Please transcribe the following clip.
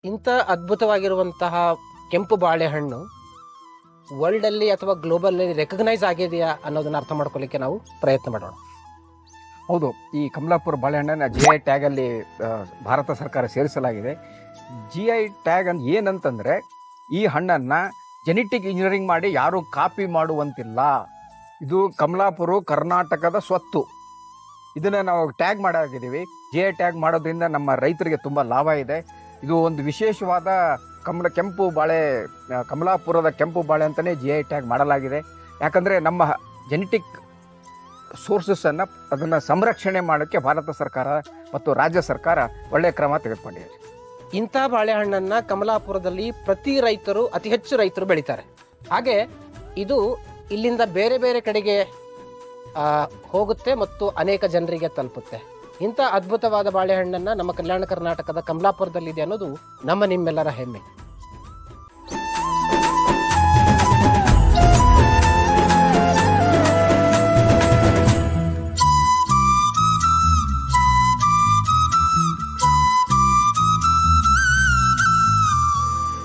ಇಂಥ ಅದ್ಭುತವಾಗಿರುವಂತಹ ಕೆಂಪು ಬಾಳೆಹಣ್ಣು ವರ್ಲ್ಡಲ್ಲಿ ಅಥವಾ ಗ್ಲೋಬಲ್ಲಿ ರೆಕಗ್ನೈಸ್ ಆಗಿದೆಯಾ ಅನ್ನೋದನ್ನ ಅರ್ಥ ಮಾಡ್ಕೊಳ್ಳಿಕ್ಕೆ ನಾವು ಪ್ರಯತ್ನ ಮಾಡೋಣ. ಹೌದು, ಈ ಕಮಲಾಪುರ ಬಾಳೆಹಣ್ಣನ್ನು GI ಟ್ಯಾಗಲ್ಲಿ ಭಾರತ ಸರ್ಕಾರ ಸೇರಿಸಲಾಗಿದೆ. GI ಟ್ಯಾಗ್ ಏನಂತಂದರೆ, ಈ ಹಣ್ಣನ್ನು ಜೆನೆಟಿಕ್ ಇಂಜಿನಿಯರಿಂಗ್ ಮಾಡಿ ಯಾರೂ ಕಾಪಿ ಮಾಡುವಂತಿಲ್ಲ. ಇದು ಕಮಲಾಪುರ ಕರ್ನಾಟಕದ ಸ್ವತ್ತು. ಇದನ್ನು ನಾವು ಟ್ಯಾಗ್ ಮಾಡಾಗಿದ್ದೀವಿ. GI ಟ್ಯಾಗ್ ಮಾಡೋದ್ರಿಂದ ನಮ್ಮ ರೈತರಿಗೆ ತುಂಬ ಲಾಭ ಇದೆ. ಇದು ಒಂದು ವಿಶೇಷವಾದ ಕಮಲಾಪುರದ ಕೆಂಪು ಬಾಳೆ ಅಂತಲೇ GI ಟ್ಯಾಗ್ ಮಾಡಲಾಗಿದೆ. ಯಾಕಂದರೆ ನಮ್ಮ ಜೆನೆಟಿಕ್ ಸೋರ್ಸಸ್ಸನ್ನು ಅದನ್ನು ಸಂರಕ್ಷಣೆ ಮಾಡೋಕ್ಕೆ ಭಾರತ ಸರ್ಕಾರ ಮತ್ತು ರಾಜ್ಯ ಸರ್ಕಾರ ಒಳ್ಳೆಯ ಕ್ರಮ ತೆಗೆದುಕೊಂಡಿದೆ. ಇಂಥ ಬಾಳೆಹಣ್ಣನ್ನು ಕಮಲಾಪುರದಲ್ಲಿ ಅತಿ ಹೆಚ್ಚು ರೈತರು ಬೆಳೀತಾರೆ. ಹಾಗೆ ಇದು ಇಲ್ಲಿಂದ ಬೇರೆ ಬೇರೆ ಕಡೆಗೆ ಹೋಗುತ್ತೆ ಮತ್ತು ಅನೇಕ ಜನರಿಗೆ ತಲುಪುತ್ತೆ. ಇಂಥ ಅದ್ಭುತವಾದ ಬಾಳೆಹಣ್ಣನ್ನು ನಮ್ಮ ಕಲ್ಯಾಣ ಕರ್ನಾಟಕದ ಕಮಲಾಪುರದಲ್ಲಿದೆ ಅನ್ನೋದು ನಿಮ್ಮೆಲ್ಲರ ಹೆಮ್ಮೆ.